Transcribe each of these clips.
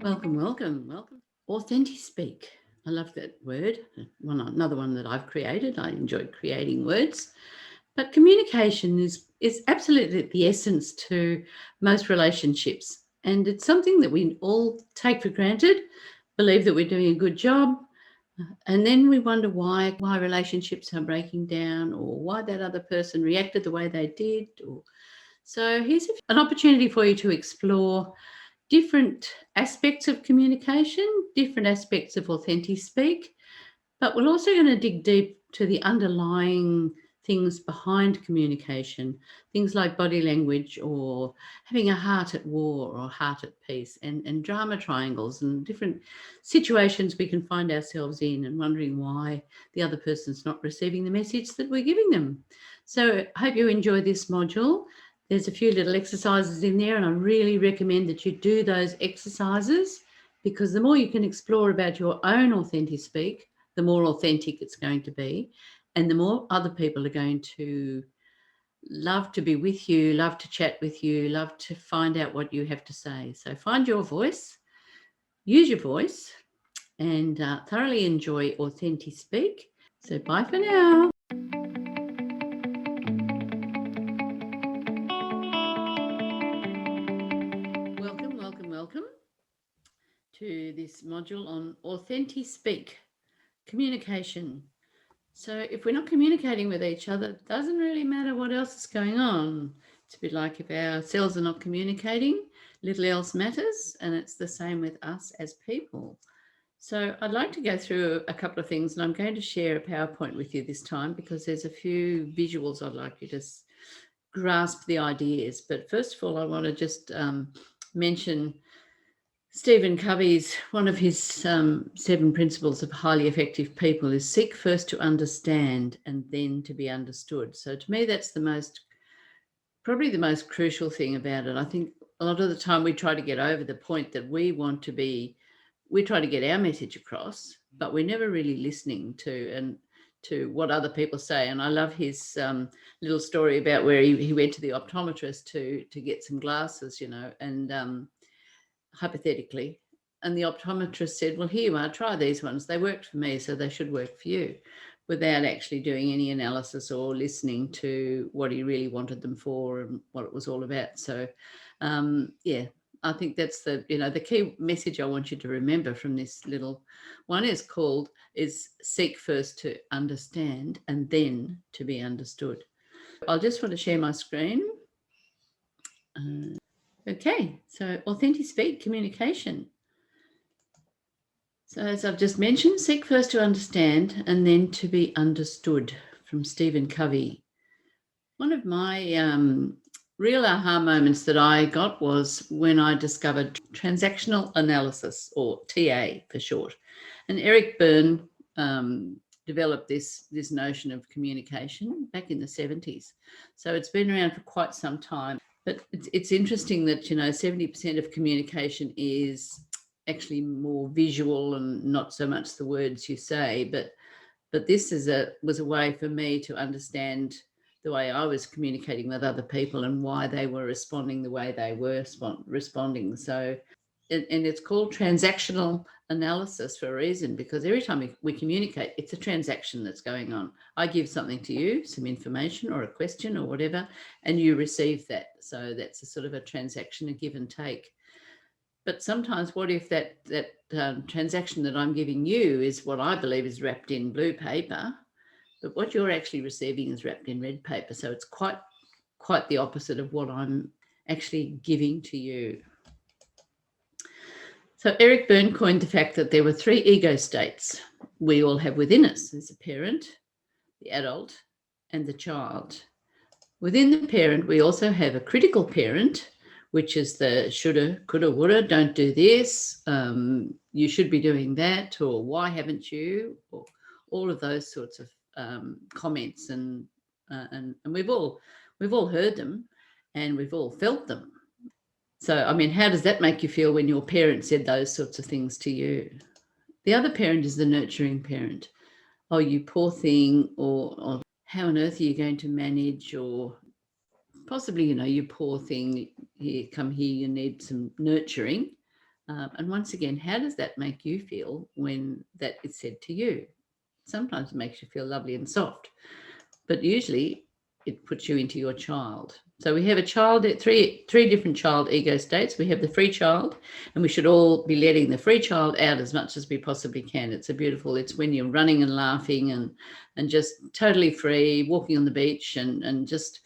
Welcome. Authentispeak. I love that word. Another one that I've created. I enjoy creating words. But communication is absolutely the essence to most relationships. And it's something that we all take for granted, believe that we're doing a good job, and then we wonder why relationships are breaking down or why that other person reacted the way they did. So here's an opportunity for you to explore different aspects of communication, different aspects of Authentispeak, but we're also going to dig deep to the underlying things behind communication, things like body language or having a heart at war or heart at peace, and drama triangles and different situations we can find ourselves in and wondering why the other person's not receiving the message that we're giving them. So I hope you enjoy this module. There's a few little exercises in there, and I really recommend that you do those exercises, because the more you can explore about your own Authentispeak, the more authentic it's going to be, and the more other people are going to love to be with you, love to chat with you, love to find out what you have to say. So find your voice, use your voice, and thoroughly enjoy Authentispeak. So bye for now. Welcome to this module on Authentispeak, communication. So if we're not communicating with each other, it doesn't really matter what else is going on. It's a bit like if our cells are not communicating, little else matters, and it's the same with us as people. So I'd like to go through a couple of things, and I'm going to share a PowerPoint with you this time because there's a few visuals I'd like you to grasp the ideas. But first of all, I want to just mention Stephen Covey's, one of his 7 principles of highly effective people is seek first to understand and then to be understood. So to me, that's probably the most crucial thing about it. I think a lot of the time we try to get over the point that we try to get our message across, but we're never really listening to what other people say. And I love his little story about where he went to the optometrist to get some glasses, and hypothetically, and the optometrist said, well, here you are, try these ones. They worked for me, so they should work for you, without actually doing any analysis or listening to what he really wanted them for and what it was all about. So, I think that's the key message I want you to remember from this little one is seek first to understand and then to be understood. I'll just want to share my screen. Okay, so Authentispeak communication. So as I've just mentioned, seek first to understand and then to be understood, from Stephen Covey. One of my real aha moments that I got was when I discovered transactional analysis, or TA for short. And Eric Berne developed this notion of communication back in the 70s. So it's been around for quite some time. But it's interesting that, 70% of communication is actually more visual and not so much the words you say. But this was a way for me to understand the way I was communicating with other people and why they were responding the way they were responding. So, and it's called transactional analysis for a reason, because every time we communicate, it's a transaction that's going on. I give something to you, some information or a question or whatever, and you receive that. So that's a sort of a transaction, a give and take. But sometimes what if that transaction that I'm giving you is what I believe is wrapped in blue paper, but what you're actually receiving is wrapped in red paper. So it's quite the opposite of what I'm actually giving to you. So Eric Berne coined the fact that there were 3 ego states we all have within us. There's a parent, the adult, and the child. Within the parent, we also have a critical parent, which is the shoulda, coulda, woulda, don't do this, you should be doing that, or why haven't you, or all of those sorts of comments, and we've all heard them, and we've all felt them. So, I mean, how does that make you feel when your parent said those sorts of things to you? The other parent is the nurturing parent. Oh, you poor thing, or how on earth are you going to manage, or possibly, you poor thing, come here, you need some nurturing. And once again, how does that make you feel when that is said to you? Sometimes it makes you feel lovely and soft, but usually it puts you into your child. So we have a child at three different child ego states. We have the free child, and we should all be letting the free child out as much as we possibly can. It's it's when you're running and laughing and just totally free, walking on the beach and just,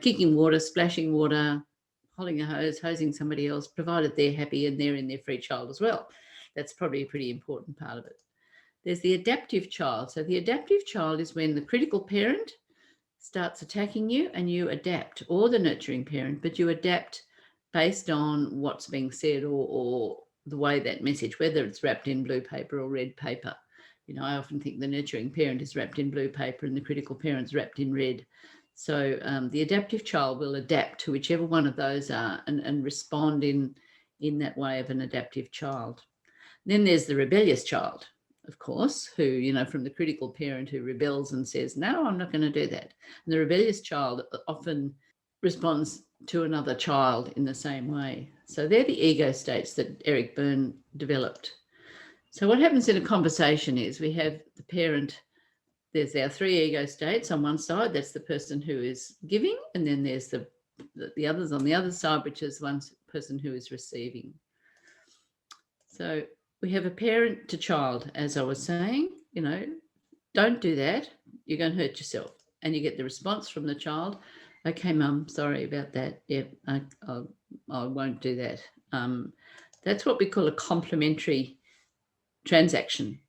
kicking water, splashing water, holding a hose, hosing somebody else, provided they're happy and they're in their free child as well. That's probably a pretty important part of it. There's the adaptive child. So the adaptive child is when the critical parent starts attacking you and you adapt, or the nurturing parent, but you adapt based on what's being said or the way that message, whether it's wrapped in blue paper or red paper. I often think the nurturing parent is wrapped in blue paper and the critical parent's wrapped in red. So the adaptive child will adapt to whichever one of those are and respond in that way of an adaptive child. Then there's the rebellious child, of course, who, from the critical parent who rebels and says, no, I'm not going to do that. And the rebellious child often responds to another child in the same way. So they're the ego states that Eric Berne developed. So what happens in a conversation is we have the parent, there's our three ego states on one side, that's the person who is giving, and then there's the others on the other side, which is one person who is receiving. So we have a parent to child, as I was saying, don't do that, you're going to hurt yourself. And you get the response from the child, okay, Mum, sorry about that. Yep, I won't do that. That's what we call a complementary transaction,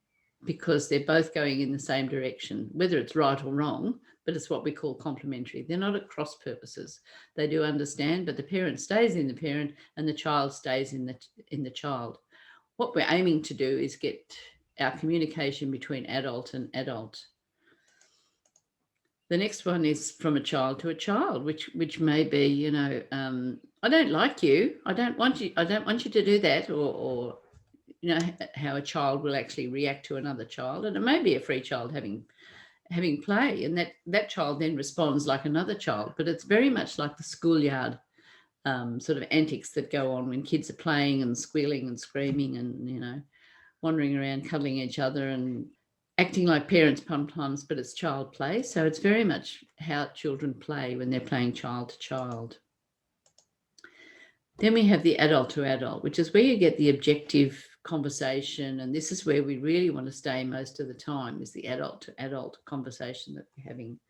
because they're both going in the same direction, whether it's right or wrong, but it's what we call complementary. They're not at cross purposes. They do understand, but the parent stays in the parent and the child stays in the child. What we're aiming to do is get our communication between adult and adult. The next one is from a child to a child, which may be, I don't like you. I don't want you to do that, or how a child will actually react to another child. And it may be a free child having play, and that child then responds like another child. But it's very much like the schoolyard sort of antics that go on when kids are playing and squealing and screaming and, wandering around cuddling each other and acting like parents sometimes, but it's child play. So it's very much how children play when they're playing child to child. Then we have the adult to adult, which is where you get the objective conversation, and this is where we really want to stay most of the time, is the adult to adult conversation that we're having.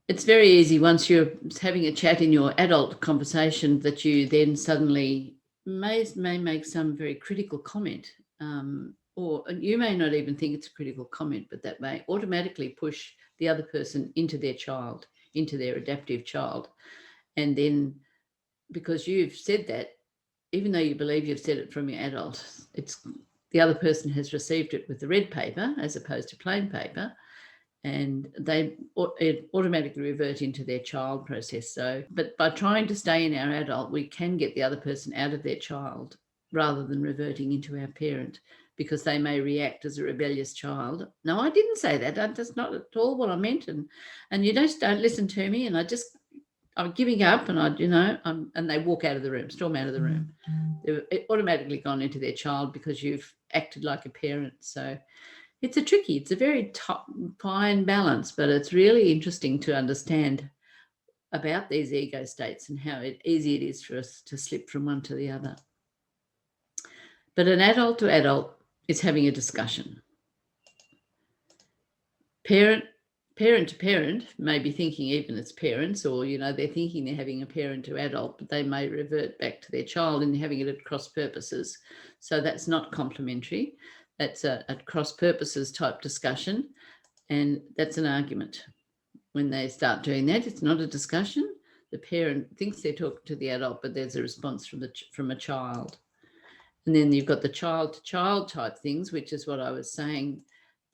It's very easy once you're having a chat in your adult conversation that you then suddenly may make some very critical comment, or you may not even think it's a critical comment, but that may automatically push the other person into their child, into their adaptive child. And then because you've said that, even though you believe you've said it from your adult, it's the other person has received it with the red paper as opposed to plain paper, and they automatically revert into their child process. So, but by trying to stay in our adult, we can get the other person out of their child rather than reverting into our parent, because they may react as a rebellious child. No, I didn't say that. That's not at all what I meant. And you don't listen to me. And I'm giving up, and and they walk out of the room, storm out of the room. They've automatically gone into their child because you've acted like a parent. So it's a very fine balance, but it's really interesting to understand about these ego states and how easy it is for us to slip from one to the other. But an adult to adult is having a discussion. Parent to parent may be thinking even it's parents, or, they're thinking they're having a parent to adult, but they may revert back to their child and having it at cross purposes. So that's not complementary. That's a cross purposes type discussion, and that's an argument. When they start doing that, it's not a discussion. The parent thinks they're talking to the adult, but there's a response from a child. And then you've got the child to child type things, which is what I was saying,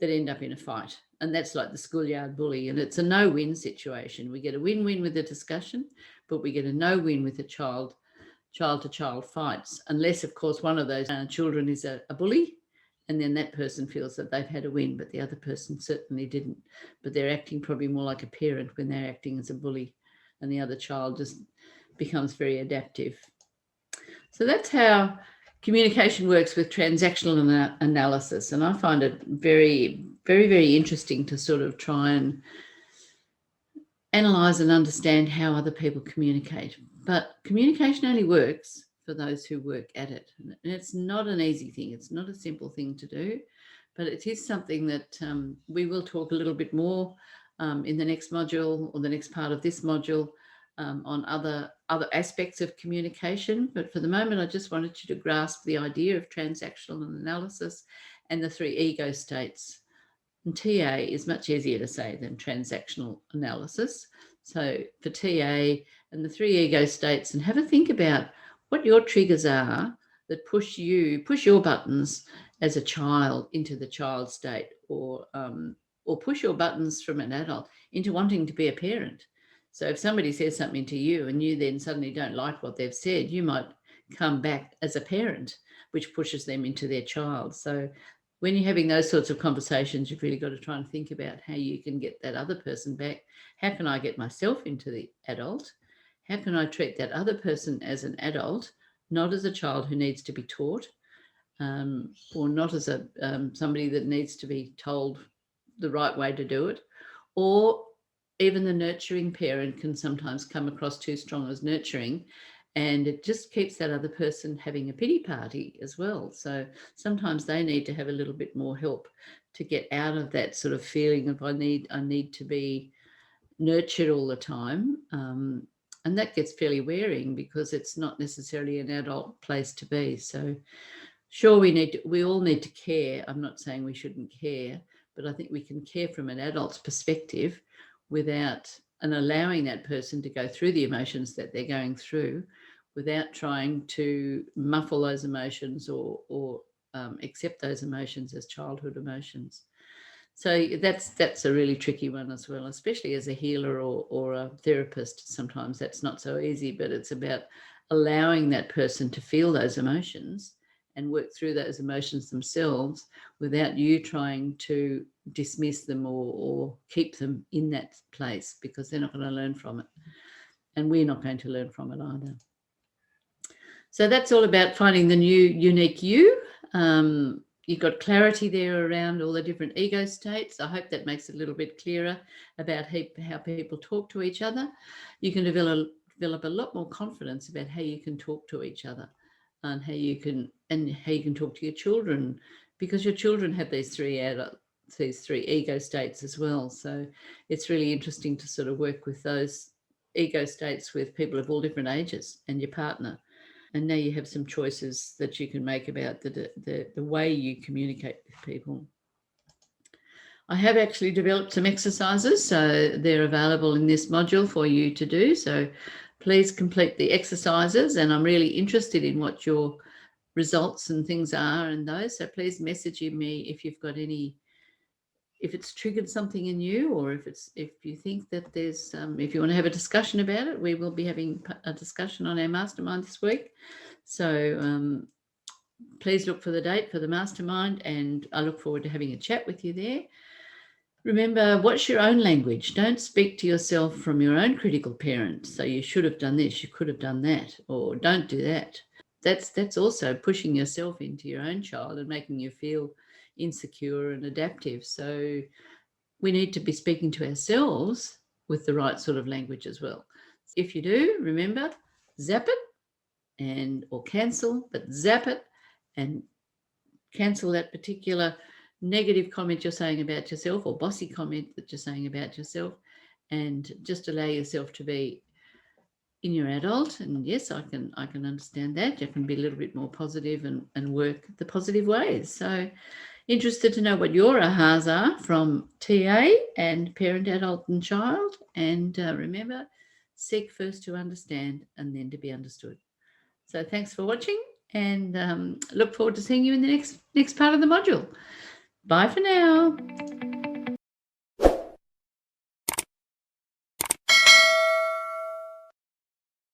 that end up in a fight. And that's like the schoolyard bully, and it's a no-win situation. We get a win-win with the discussion, but we get a no-win with the child to child fights, unless, of course, one of those children is a bully, and then that person feels that they've had a win, but the other person certainly didn't. But they're acting probably more like a parent when they're acting as a bully, and the other child just becomes very adaptive. So that's how communication works with transactional analysis, and I find it very, very, very interesting to sort of try and analyze and understand how other people communicate. But communication only works for those who work at it. And it's not an easy thing. It's not a simple thing to do, but it is something that we will talk a little bit more in the next module or the next part of this module on other aspects of communication. But for the moment, I just wanted you to grasp the idea of transactional analysis and the 3 ego states. And TA is much easier to say than transactional analysis. So for TA and the 3 ego states, and have a think about what your triggers are that push your buttons as a child into the child state, or push your buttons from an adult into wanting to be a parent. So if somebody says something to you and you then suddenly don't like what they've said, you might come back as a parent, which pushes them into their child. So when you're having those sorts of conversations, you've really got to try and think about how you can get that other person back. How can I get myself into the adult? How can I treat that other person as an adult, not as a child who needs to be taught, or not as a somebody that needs to be told the right way to do it, or even the nurturing parent can sometimes come across too strong as nurturing, and it just keeps that other person having a pity party as well. So sometimes they need to have a little bit more help to get out of that sort of feeling of I need to be nurtured all the time. And that gets fairly wearing because it's not necessarily an adult place to be. So sure, we all need to care. I'm not saying we shouldn't care, but I think we can care from an adult's perspective without and allowing that person to go through the emotions that they're going through without trying to muffle those emotions or accept those emotions as childhood emotions. So that's a really tricky one as well, especially as a healer or a therapist. Sometimes that's not so easy, but it's about allowing that person to feel those emotions and work through those emotions themselves without you trying to dismiss them or keep them in that place, because they're not going to learn from it. And we're not going to learn from it either. So that's all about finding the new unique you. You've got clarity there around all the different ego states. I hope that makes it a little bit clearer about how people talk to each other. You can develop a lot more confidence about how you can talk to each other and how you can talk to your children, because your children have these three ego states as well. So it's really interesting to sort of work with those ego states with people of all different ages and your partner. And now you have some choices that you can make about the way you communicate with people. I have actually developed some exercises, so they're available in this module for you to do. So please complete the exercises, and I'm really interested in what your results and things are in those. So please message me if you've got any, if it's triggered something in you, or if you think that there's, if you want to have a discussion about it. We will be having a discussion on our mastermind this week. So please look for the date for the mastermind, and I look forward to having a chat with you there. Remember, watch your own language. Don't speak to yourself from your own critical parent. So you should have done this, you could have done that, or don't do that. That's also pushing yourself into your own child and making you feel insecure and adaptive. So we need to be speaking to ourselves with the right sort of language as well. If you do, remember, zap it or cancel, but zap it and cancel that particular negative comment you're saying about yourself or bossy comment that you're saying about yourself, and just allow yourself to be in your adult. And yes, I can understand that. You can be a little bit more positive and work the positive ways. So interested to know what your ahas are from TA and parent, adult and child. And remember, seek first to understand and then to be understood. So thanks for watching, and look forward to seeing you in the next part of the module. Bye for now.